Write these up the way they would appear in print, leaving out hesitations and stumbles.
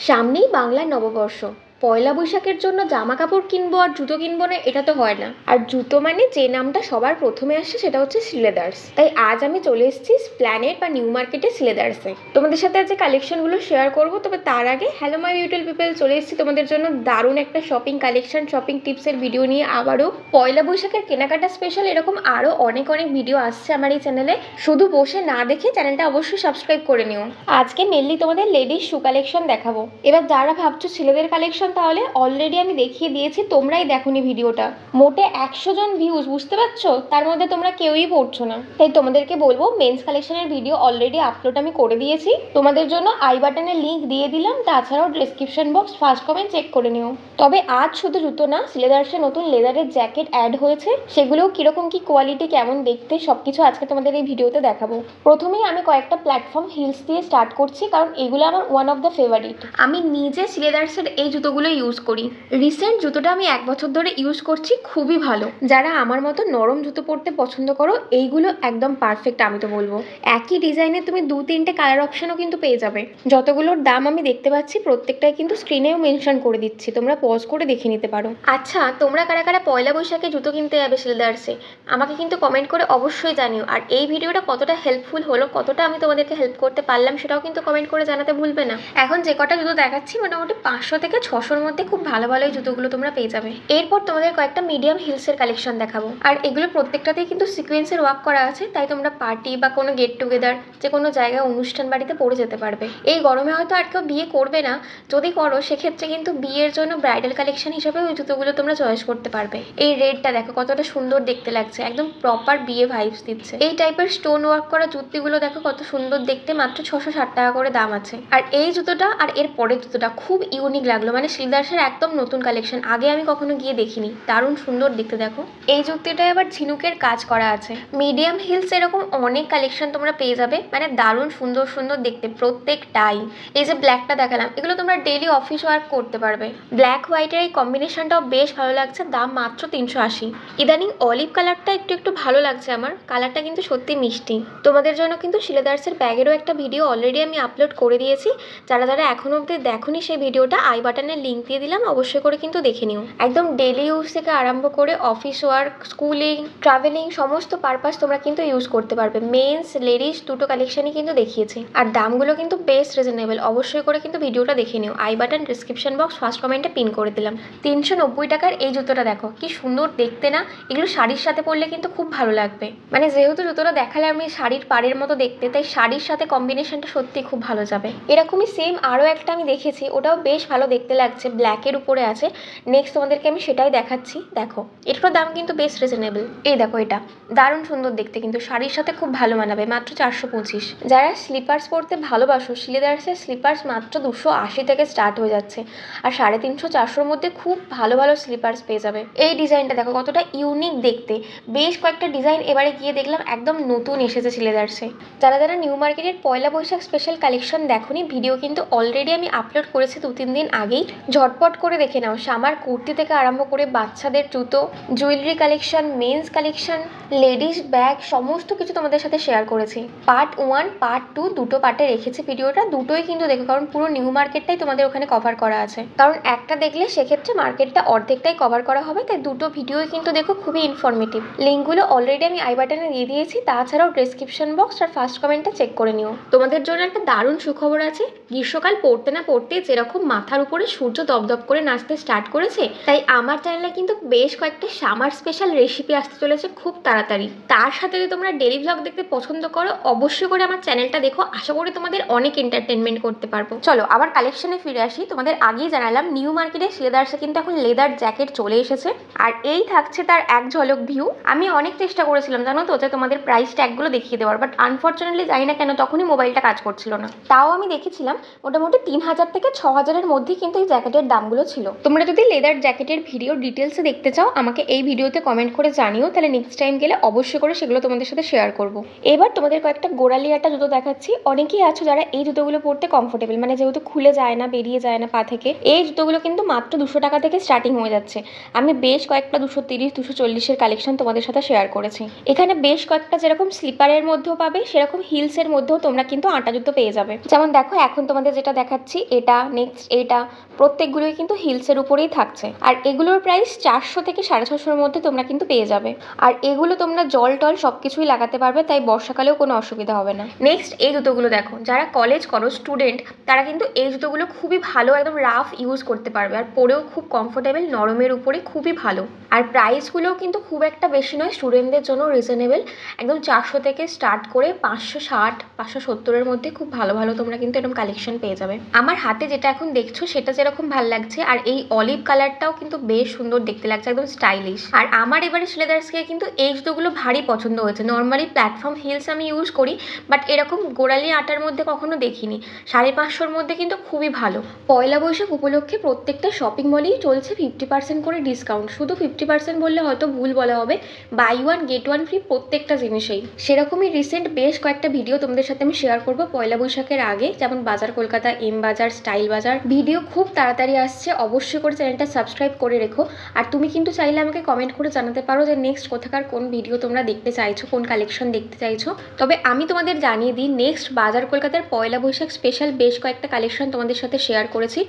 সামনেই বাংলার নববর্ষ। পয়লা বৈশাখের জন্য জামা কাপড় কিনবো আর জুতো কিনবো না, এটা তো হয় না। আর জুতো মানে যে নামটা সবার প্রথমে আসে সেটা হচ্ছে শ্রীলেদার্স। তাই আজ আমি চলে এসেছি স্প্ল্যানেড বা নিউ মার্কেটে শ্রীলেদার্সে। তোমাদের সাথে আজকে কালেকশনগুলো শেয়ার করবো, তবে তার আগে হ্যালো মাই বিউটিফুল পিপল, চলে এসেছি তোমাদের জন্য দারুণ একটা শপিং কালেকশন, শপিং টিপসের ভিডিও নিয়ে। আবারও পয়লা বৈশাখের কেনাকাটা স্পেশাল এরকম আরও অনেক ভিডিও আসছে আমার এই চ্যানেলে। শুধু বসে না দেখে চ্যানেলটা অবশ্যই সাবস্ক্রাইব করে নিও। আজকে মেনলি তোমাদের লেডিস শু কালেকশন দেখাবো। এবার যারা ভাবছো ছেলেদের কালেকশন, তাহলে অলরেডি আমি দেখিয়ে দিয়েছি, তোমরাই দেখোনি ভিডিওটা। মোটে 100 জন ভিউজ, বুঝতে পারছো? তার মধ্যে তোমরা কেউই পড়ছো না। তাই তোমাদেরকে বলবো, মেন্স কালেকশনের ভিডিও অলরেডি আপলোড আমি করে দিয়েছি, তোমাদের জন্য আই বাটনে লিঙ্ক দিয়ে দিলাম। তাছাড়াও description box, first comment check করে নিও। তবে আজ শুধু জুতো না, শ্রীলেদার্সে নতুন লেদারের জ্যাকেট অ্যাড হয়েছে, সেগুলোও কিরকম কি কোয়ালিটি, কেমন দেখতে, সবকিছু আজকে তোমাদের এই ভিডিওতে দেখাবো। প্রথমেই আমি কয়েকটা প্ল্যাটফর্ম হিলস দিয়ে স্টার্ট করছি, কারণ এগুলো আমার ওয়ান অফ দ্য ফেভারিট। আমি নিজে শ্রীলেদার্সের এই জুতোগুলো ইউজ করি। রিসেন্ট জুতোটা আমি 1 বছর ধরে ইউজ করছি, খুবই ভালো। যারা আমার মতো নরম জুতো পরতে পছন্দ করো, এইগুলো একদম পারফেক্ট আমি তো বলবো। একই ডিজাইনে তুমি 2-3টে কালার অপশনও কিন্তু পেয়ে যাবে। যতগুলোর দাম আমি দেখতে পাচ্ছি প্রত্যেকটাই কিন্তু স্ক্রিনেও মেনশন করে দিচ্ছি, তোমরা পজ করে দেখে নিতে পারো। আচ্ছা, তোমরা কারা কারা পয়লা বৈশাখে জুতো কিনতে যাবে শ্রীলেদার্সে, আমাকে কিন্তু কমেন্ট করে অবশ্যই জানিও। আর এই ভিডিওটা কতটা হেল্পফুল হলো, কতটা আমি তোমাদেরকে হেল্প করতে পারলাম, সেটাও কিন্তু কমেন্ট করে জানাতে ভুলবে না। এখন যে কটা জুতো দেখাচ্ছি, মোটামুটি 500 থেকে 600-র মধ্যে খুব ভালো ভালো জুতোগুলো তোমরা পেয়ে যাবে। এরপর তোমাদের কয়েকটা মিডিয়াম হিলসের কালেকশন দেখাবো। আর এগুলো প্রত্যেকটাতেই কিন্তু সিকোয়েন্সের ওয়ার্ক করা আছে, তাই তোমরা পার্টি বা কোনো গেট টুগেদার, যে কোনো জায়গায় অনুষ্ঠান বাড়িতে পরে যেতে পারবে। এই গরমে হয়তো আর কেউ বিয়ে করবে না, যদি করো সেক্ষেত্রে কিন্তু বিয়ের জন্য ব্রাইডাল কালেকশন হিসেবে ওই জুতোগুলো তোমরা চয়েস করতে পারবে। এই রেডটা দেখো কতটা সুন্দর দেখতে লাগছে, একদম প্রপার বিয়ে ভাইবস দিচ্ছে। এই টাইপের স্টোন ওয়ার্ক করা জুতিগুলো দেখো কত সুন্দর দেখতে, মাত্র 660 টাকা করে দাম আছে। আর এই জুতোটা আর এর পরের জুতোটা খুব ইউনিক লাগলো, মানে শ্রীলেদার্সের একদম নতুন কালেকশন, আগে আমি কখনো গিয়ে দেখিনি, দারুণ সুন্দর দেখতে। দেখো এই জুতিটায় আবার ঝিনুকের কাজ করা আছে। মিডিয়াম হিলস এরকম অনেক কালেকশন তোমরা পেয়ে যাবে, মানে দারুণ সুন্দর সুন্দর দেখতে প্রত্যেকটাই। এই যে ব্ল্যাকটা দেখালাম, এগুলো তোমরা ডেইলি অফিস ওয়ার্ক করতে পারবে। ব্ল্যাক হোয়াইটের এই কম্বিনেশনটাও বেশ ভালো লাগছে, দাম মাত্র 380। ইদানিং অলিভ কালারটা একটু একটু ভালো লাগছে আমার, কালারটা কিন্তু সত্যি মিষ্টি। তোমাদের জন্য কিন্তু শ্রীলেদার্সের ব্যাগেরও একটা ভিডিও অলরেডি আমি আপলোড করে দিয়েছি, যারা যারা এখনো অবধি দেখোনি সেই ভিডিওটা আই বাটনে লিঙ্ক দিয়ে দিলাম, অবশ্যই করে কিন্তু দেখে নিও। একদম ডেইলি ইউজ থেকে আরম্ভ করে অফিস ওয়ার্ক, স্কুলিং, ট্রাভেলিং, সমস্ত পারপাস তোমরা কিন্তু ইউজ করতে পারবে। মেন্স লেডিস দুটো কালেকশনই কিন্তু দেখিয়েছি, আর দামগুলো কিন্তু বেশ রিজনেবল। অবশ্যই করে কিন্তু ভিডিওটা দেখে নিও। I button, description box, first কমেন্টে পিন করে দিলাম। 390 টাকার এই জুতোটা দেখো কি সুন্দর দেখতে না, এগুলো শাড়ির সাথে পরলে কিন্তু খুব ভালো লাগবে। মানে যেহেতু জুতোটা দেখালে আমি শাড়ির পাড়ের মতো দেখতে, তাই শাড়ির সাথে কম্বিনেশনটা সত্যি খুব ভালো যাবে। এরকমই সেম আরও একটা আমি দেখেছি, ওটাও বেশ ভালো দেখতে লাগছে, ব্ল্যাকের উপরে আছে। নেক্সট তোমাদেরকে আমি সেটাই দেখাচ্ছি। দেখো এটার দাম কিন্তু বেশ রিজনেবল। এই দেখো এটা দারুণ সুন্দর দেখতে, কিন্তু শাড়ির সাথে খুব ভালো মানাবে, মাত্র 425। যারা স্লিপার্স পরতে ভালোবাসো, শ্রীলেদার্সের স্লিপার্স মাত্র 280 থেকে স্টার্ট হয়ে যাচ্ছে, আর 350-400-র মধ্যে খুব ভালো ভালো স্লিপার্স পেয়ে যাবে। এই ডিজাইনটা দেখো কতটা ইউনিক দেখতে। বেশ কয়েকটা ডিজাইন এবারে গিয়ে দেখলাম একদম নতুন এসেছে শ্রীলেদার্সে। যারা যারা নিউ মার্কেটের পয়লা বৈশাখ স্পেশাল কালেকশন দেখোনি, ভিডিও কিন্তু অলরেডি আমি আপলোড করেছি 2-3 দিন আগেই, ঝটপট করে দেখে নাও। সামার কুর্তি থেকে আরম্ভ করে বাচ্চাদের জুতো, jewellery collection, men's collection, ladies bag, সমস্ত কিছু তোমাদের সাথে শেয়ার করেছি। পার্ট 1, পার্ট 2 দুটো পার্টে রেখেছি ভিডিওটা, দুটোই কিন্তু দেখো, কারণ পুরো নিউ মার্কেটটাই তোমাদের ওখানে কভার করা আছে। কারণ একটা দেখলে সেক্ষেত্রে মার্কেটটা অর্ধেকটাই কভার করা হবে, তাই দুটো ভিডিওই কিন্তু দেখো খুবই ইনফরমেটিভ। লিঙ্কগুলো অলরেডি আমি আই বাটনে দিয়ে দিয়েছি, তাছাড়াও ডেসক্রিপশন বক্স আর ফার্স্ট কমেন্টটা চেক করে নিও। তোমাদের জন্য একটা দারুণ সুখবর আছে। গ্রীষ্মকাল পড়তে না পড়তে যেরকম মাথার উপরে সূর্য দপদপ করে নাচতে স্টার্ট করেছে, তাই আমার চ্যানেলে কিন্তু বেশ কয়েকটা সামার স্পেশাল রেসিপি আসতে চলেছে খুব তাড়াতাড়ি। তার সাথে যদি তোমরা ডেলি ভ্লগ দেখতে পছন্দ করো, অবশ্যই করে আমার চ্যানেলটা দেখো, আশা করি তোমাদের অনেক এন্টারটেনমেন্ট করতে পারবো। চলো আবার কালেকশনে ফিরে আসি। তোমাদের আগেই জানালাম নিউ মার্কেটে শ্রীলেদার্সে কিন্তু এখন লেদার জ্যাকেট চলে এসেছে, আর এই থাকছে তার এক ঝলক ভিউ। আমি অনেক চেষ্টা করেছিলাম জানো তো, যে তোমাদের প্রাইস ট্যাগগুলো দেখিয়ে দেওয়ার, বাট আনফর্চুনেটলি জানি না কেন তখনই মোবাইলটা কাজ করছিল না। তাও আমি দেখেছিলাম মোটামুটি 3000 থেকে 6000-এর মধ্যেই কিন্তু এই জ্যাকেটের দামগুলো ছিল। তোমরা যদি লেদার জ্যাকেটের ভিডিও ডিটেলসে দেখতে চাও আমাকে এই ভিডিওতে কমেন্ট করে জানিও, তাহলে নেক্সট টাইম গেলে অবশ্যই করে সেগুলো তোমাদের সাথে শেয়ার করবো। এবার তোমাদের কয়েকটা গোড়ালি একটা জুতো দেখাচ্ছি। অনেকেই আছো যারা এই জুতোগুলো পরতে কমফোর্টেবল, মানে যেহেতু খুলে যায় না, বেরিয়ে যায় না পা থেকে। এই জুতোগুলো কিন্তু মাত্র 200 টাকা থেকে স্টার্টিং হয়ে যাচ্ছে। আমি বেশ কয়েকটা 230, 240-এর কালেকশন তোমাদের সাথে শেয়ার করেছি। এখানে বেশ কয়েকটা যেরকম স্লিপারের মধ্যেও পাবে, সেরকম হিলসের মধ্যেও তোমরা কিন্তু আটা জুতো পেয়ে যাবে। যেমন দেখো এখন তোমাদের যেটা দেখাচ্ছি, এটা নেক্সট এটা প্রত্যেকগুলোই কিন্তু হিলসের উপরেই থাকছে। আর এগুলোর প্রাইস 400 থেকে 650-এর মধ্যে তোমরা কিন্তু পেয়ে যাবে। আর এগুলো তোমরা জল টল সবকিছুই লাগাতে পারবে, তাই বর্ষাকালেও কোনো অসুবিধা হবে না। নেক্সট এই জুতোগুলো দেখো, যারা কলেজ করো স্টুডেন্ট তারা কিন্তু এই জুতোগুলো খুবই ভালো, একদম রাফ ইউজ করতে পারবে। আর পরেও খুব কমফোর্টেবল, নরমের উপরে খুবই ভালো। আর প্রাইসগুলোও কিন্তু খুব একটা বেশি নয়, স্টুডেন্টদের জন্য রিজনেবল। একদম 400 থেকে স্টার্ট করে 560, 570-এর মধ্যে খুব ভালো ভালো তোমরা কিন্তু এরকম কালেকশন পেয়ে যাবে। আমার হাতে যেটা এখন দেখছো সেটা যেরকম ভালো লাগছে, আর এই অলিভ কালারটাও কিন্তু বেশ সুন্দর দেখতে লাগছে, একদম স্টাইলিশ। আর আমার এবারে শ্লেদার্সকে কিন্তু এই জুতোগুলো ভারী পছন্দ হয়েছে। নর্মালি প্ল্যাটফর্ম হিলস আমি ইউজ করি, বাট এরকম গোড়ালি আটার মধ্যে কখনো দেখিনি। 550-এর মধ্যে কিন্তু খুবই ভালো। পয়লা বৈশাখ উপলক্ষে প্রত্যেকটা শপিং মলেই চলছে 50% করে ডিসকাউন্ট। শুধু 50% বললে হয়তো ভুল বলা হবে, buy one get one free প্রত্যেকটা জিনিসেই। সেরকমই রিসেন্ট বেশ কয়েকটা ভিডিও তোমাদের সাথে আমি শেয়ার করবো পয়লা বৈশাখের আগে, যেমন বাজার কলকাতা, এম বাজার, স্টাইল বাজার ভিডিও খুব তাড়াতাড়ি আসছে। অবশ্যই করে চ্যানেলটা সাবস্ক্রাইব করে রেখো। আর তুমি কিন্তু চাইলে আমাকে কমেন্ট করে জানাতে পারো যে নেক্সট কোথাকার কোন ভিডিও তোমরা দেখতে চাইছো, কোন কালেকশন দেখতে চাইছো। তবে আমি তোমাদের জানিয়ে দিই, নেক্সট বাজার কলকাতার পয়লা বৈশাখ স্পেশাল বেশ কয়েকটা কালেকশন তোমাদের সাথে শেয়ার করেছি।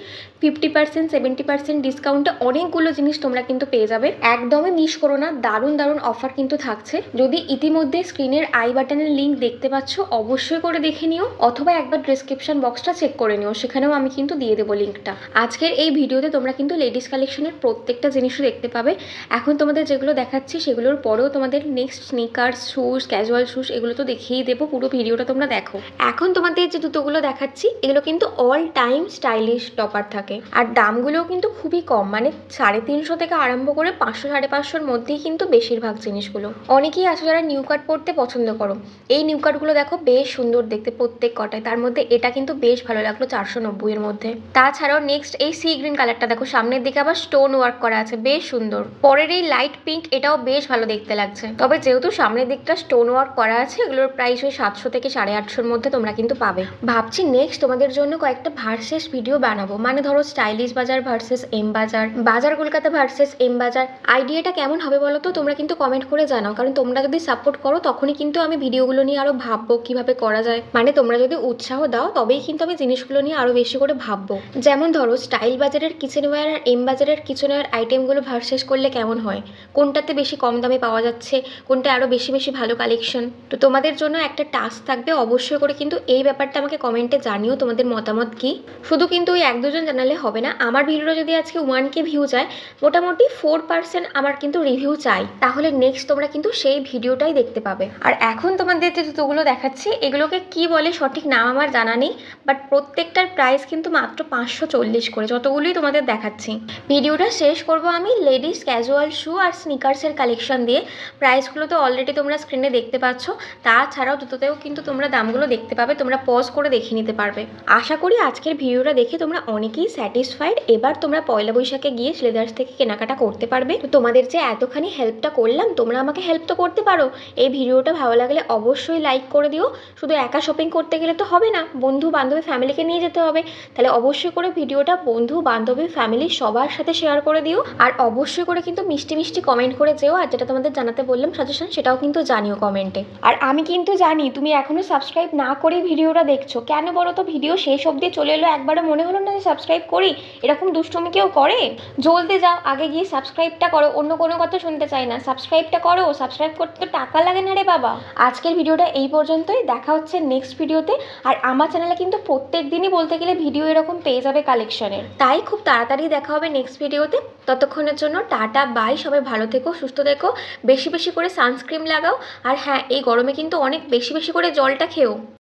50%, 70% ডিসকাউন্টে অনেকগুলো জিনিস তোমরা কিন্তু পেয়ে যাবে। একদমই মিস করো না, দারুণ দারুণ অফার কিন্তু থাকছে। যদি ইতিমধ্যে স্ক্রিনের আই বাটনের লিঙ্ক দেখতে পাচ্ছ অবশ্যই করে দেখে নিও, অথবা একবার ডেসক্রিপশন বক্সটা চেক করে নিও, সেখানেও আমি কিন্তু দিয়ে দেবো লিঙ্কটা। আজকের এই ভিডিওতে তোমরা কিন্তু লেডিস কালেকশনের প্রত্যেকটা জিনিসও দেখতে পাবে। এখন তোমাদের যেগুলো দেখাচ্ছি সেগুলোর পরেও তোমাদের next sneakers, shoes, casual shoes এগুলো তো দেখিয়েই দেবো, পুরো ভিডিওটা তোমরা দেখো। এখন তোমাদের যে জুতোগুলো দেখাচ্ছি এগুলো কিন্তু অল টাইম স্টাইলিশ টপার থাকে। আর দামগুলোও কিন্তু খুবই কম, মানে 350 থেকে আরম্ভ করে 500, 550-এর মধ্যেই কিন্তু বেশিরভাগ জিনিসগুলো। অনেকেই আছে যারা নিউ কাট পরতে পছন্দ করো। এই নিউ কাটগুলো দেখো বেশ সুন্দর দেখতে প্রত্যেক কটায়। তার মধ্যে এটা কিন্তু বেশ ভালো লাগলো 490-এর মধ্যে। তাছাড়াও নেক্সট এই সি গ্রিন কালারটা দেখো, সামনের দিকে আবার স্টোন ওয়ার্ক করা আছে, বেশ সুন্দর। পরের এই লাইট পিঙ্ক, এটাও বেশ ভালো দেখতে লাগছে। তবে যেহেতু সামনের দিকটা স্টোন ওয়ার্ক করা আছে, এগুলোর প্রাইস ওই 700 থেকে 850-এর মধ্যে তোমরা কিন্তু পাবে। ভাবছি নেক্সট তোমাদের জন্য কয়েকটা ভার্সেস ভিডিও বানাবো, মানে ধরো স্টাইলিশ বাজার ভার্সেস এম বাজার, বাজার কলকাতা ভার্সেস এম বাজার। আইডিয়াটা কেমন হবে বলো তো, তোমরা কিন্তু কমেন্ট করে জানাও। কারণ তোমরা যদি সাপোর্ট করো তখনই কিন্তু আমি ভিডিওগুলো নিয়ে আরো ভাববো কিভাবে করা যায়। মানে তোমরা যদি উৎসাহ দাও তবেই কিন্তু আমি জিনিসগুলো নিয়ে আরো বেশি করে ভাববো। যেমন ধরো স্টাইল বাজারের কিচেনওয়্যার আর এম বাজারের কিচেনওয়্যার আইটেমগুলো ভার্সেস করলে কেমন হয়, কোনটাতে বেশি কম দামে পাওয়া যাচ্ছে, কোনটা আরো বেশি বেশি ভালো কালেকশন। তো তোমাদের জন্য একটা টাস্ক থাকবে, অবশ্যই করে কিন্তু এই ব্যাপারটা আমাকে কমেন্টে জানিও তোমাদের মতামত কি। শুধু কিন্তু ওই 1-2 জন জানালে হবে না। আমার ভিডিওটা যদি আজকে 1K ভিউ যায়, মোটামুটি 4% আমার কিন্তু রিভিউ চাই, তাহলে নেক্সট তোমরা কিন্তু সেই ভিডিওটাই দেখতে পাবে। আর এখন তোমাদের যে জুতোগুলো দেখাচ্ছি এগুলোকে কি বলে সঠিক নাম আমার জানা নেই, বাট প্রত্যেকটার প্রাইস কিন্তু মাত্র 540 করে, যতগুলোই তোমাদের দেখাচ্ছি। ভিডিওটা শেষ করব আমি লেডিস ক্যাজুয়াল শু আর স্নিকার্সের কালেকশন দিয়ে। প্রাইসগুলো তো অলরেডি তোমরা স্ক্রিনে দেখতে পাচ্ছ। তাছাড়াও জুতোতেও কিন্তু তোমরা দামগুলো দেখতে পাবে, তোমরা পজ করে দেখে নিতে পারবে। আশা করি আজকের ভিডিওটা দেখে তোমরা অনেকেই স্যাটিসফাইড। এবার তোমরা পয়লা বৈশাখে গিয়ে শ্লেদার্স থেকে কেনাকাটা করতে পারবে। তো তোমাদের যে এতখানি হেল্পটা করলাম, তোমরা আমাকে হেল্প তো করতে পারো। এই ভিডিওটা ভালো লাগলে অবশ্যই লাইক করে দিও। শুধু একা শপিং করতে গেলে তো হবে না, বন্ধু বান্ধবী ফ্যামিলিকে নিয়ে যেতে হবে। তাহলে অবশ্যই করে ভিডিওটা বন্ধু বান্ধবী ফ্যামিলি সবার সাথে শেয়ার করে দিও। আর অবশ্যই করে কিন্তু মিষ্টি মিষ্টি কমেন্ট করে যেও। আর যেটা তোমাদের জানাতে বললাম সাজেশন, সেটাও কিন্তু জানিও কমেন্টে। আর আমি কিন্তু জানি তুমি এখনো সাবস্ক্রাইব না করে ভিডিওটা দেখছো। কেন বলো তো, ভিডিও শেষ অবধি চলে এলো, একবারও মনে হলো না যে সাবস্ক্রাইব করি? এরকম দুষ্টুমি কেউ করে? জ্বলতে যাও, আগে গিয়ে সাবস্ক্রাইবটা করো। অন্য কোনো কথা শুনতে চাই না, সাবস্ক্রাইবটা করো। সাবস্ক্রাইব করতে তো টাকা লাগে না রে বাবা। আজকের ভিডিওটা এই পর্যন্তই, দেখা হচ্ছে নেক্সট ভিডিওতে। আর আমার চ্যানেলে কিন্তু প্রত্যেক দিনই বলতে গেলে ভিডিও এরকম পেয়ে যাবে কালেকশনের, তাই খুব তাড়াতাড়ি দেখা হবে নেক্সট ভিডিওতে। ততক্ষণের জন্য টাটা বাই, সবাই ভালো থেকো, সুস্থ থেকো, বেশি বেশি করে সানস্ক্রিন লাগাও। আর হ্যাঁ, এই গরমে কিন্তু অনেক বেশি বেশি করে জলটা খেও।